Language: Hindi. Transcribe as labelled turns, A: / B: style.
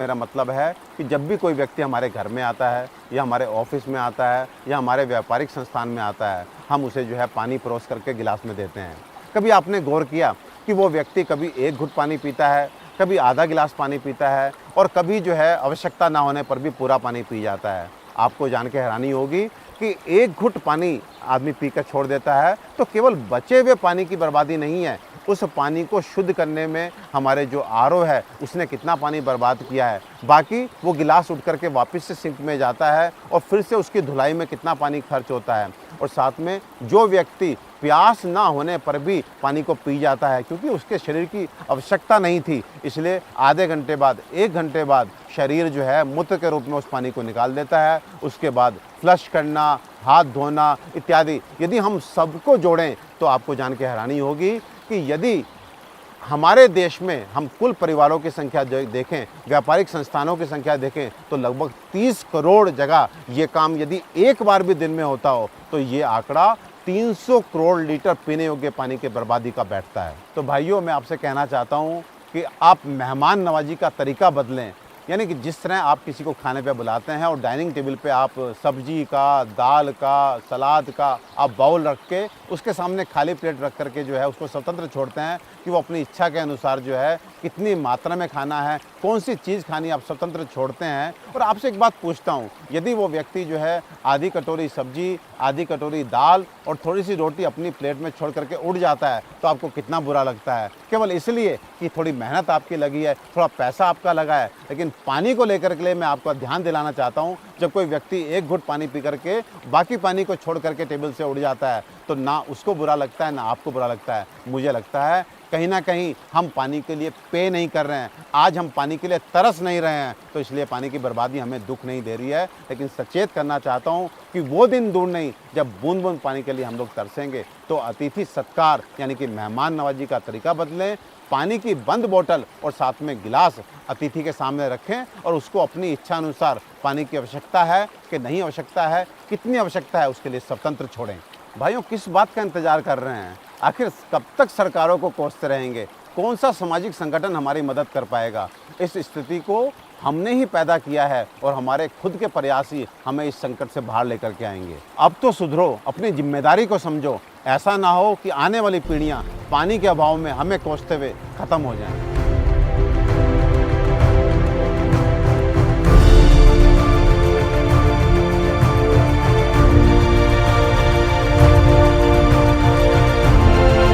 A: मेरा मतलब है कि जब भी कोई व्यक्ति हमारे घर में आता है या हमारे ऑफिस में आता है या हमारे व्यापारिक संस्थान में आता है, हम उसे जो है पानी परोस करके गिलास में देते हैं। कभी आपने गौर किया कि वो व्यक्ति कभी एक घुट पानी पीता है, कभी आधा गिलास पानी पीता है और कभी जो है आवश्यकता ना होने पर भी पूरा पानी पी जाता है। आपको जान के हैरानी होगी कि एक घुट पानी आदमी पीकर छोड़ देता है तो केवल बचे हुए पानी की बर्बादी नहीं है, उस पानी को शुद्ध करने में हमारे जो आरओ है उसने कितना पानी बर्बाद किया है। बाकी वो गिलास उठ करके वापस से सिंक में जाता है और फिर से उसकी धुलाई में कितना पानी खर्च होता है। और साथ में जो व्यक्ति प्यास ना होने पर भी पानी को पी जाता है क्योंकि उसके शरीर की आवश्यकता नहीं थी, इसलिए आधे घंटे बाद, 1 घंटे बाद शरीर जो है मूत्र के रूप में उस पानी को निकाल देता है। उसके बाद फ्लश करना, हाथ धोना इत्यादि यदि हम सबको जोड़ें तो आपको जान के हैरानी होगी कि यदि हमारे देश में हम कुल परिवारों की संख्या देखें, व्यापारिक संस्थानों की संख्या देखें तो लगभग 30 करोड़ जगह ये काम यदि एक बार भी दिन में होता हो तो ये आंकड़ा 300 करोड़ लीटर पीने योग्य पानी की बर्बादी का बैठता है। तो भाइयों, मैं आपसे कहना चाहता हूँ कि आप मेहमान नवाजी का तरीका बदलें, यानी कि जिस तरह आप किसी को खाने पे बुलाते हैं और डाइनिंग टेबल पे आप सब्जी का, दाल का, सलाद का आप बाउल रख के उसके सामने खाली प्लेट रख करके जो है उसको स्वतंत्र छोड़ते हैं कि वो अपनी इच्छा के अनुसार जो है कितनी मात्रा में खाना है, कौन सी चीज़ खानी, आप स्वतंत्र छोड़ते हैं। और आपसे एक बात पूछता हूँ, यदि वो व्यक्ति जो है आधी कटोरी सब्जी, आधी कटोरी दाल और थोड़ी सी रोटी अपनी प्लेट में छोड़ करके उड़ जाता है तो आपको कितना बुरा लगता है, केवल इसलिए कि थोड़ी मेहनत आपकी लगी है, थोड़ा पैसा आपका लगा है। लेकिन पानी को लेकर के लिए मैं आपको ध्यान दिलाना चाहता हूँ, जब कोई व्यक्ति एक घुट पानी पी करके बाकी पानी को छोड़ करके टेबल से उड़ जाता है तो ना उसको बुरा लगता है ना आपको बुरा लगता है। मुझे लगता है कहीं ना कहीं हम पानी के लिए पे नहीं कर रहे हैं, आज हम पानी के लिए तरस नहीं रहे हैं, तो इसलिए पानी की बर्बादी हमें दुख नहीं दे रही है। लेकिन सचेत करना चाहता हूँ कि वो दिन दूर नहीं जब बूंद बूंद पानी के लिए हम लोग तरसेंगे। तो अतिथि सत्कार यानी कि मेहमान नवाजी का तरीका बदलें, पानी की बंद बोतल और साथ में गिलास अतिथि के सामने रखें और उसको अपनी इच्छा अनुसार पानी की आवश्यकता है कि नहीं आवश्यकता है, कितनी आवश्यकता है, उसके लिए स्वतंत्र छोड़ें। भाइयों, किस बात का इंतजार कर रहे हैं? आखिर कब तक सरकारों को कोसते रहेंगे? कौन सा सामाजिक संगठन हमारी मदद कर पाएगा? इस स्थिति को हमने ही पैदा किया है और हमारे खुद के प्रयास ही हमें इस संकट से बाहर लेकर के आएंगे। अब तो सुधरो, अपनी जिम्मेदारी को समझो, ऐसा ना हो कि आने वाली पीढ़ियां पानी के अभाव में हमें कोसते हुए खत्म हो जाएं।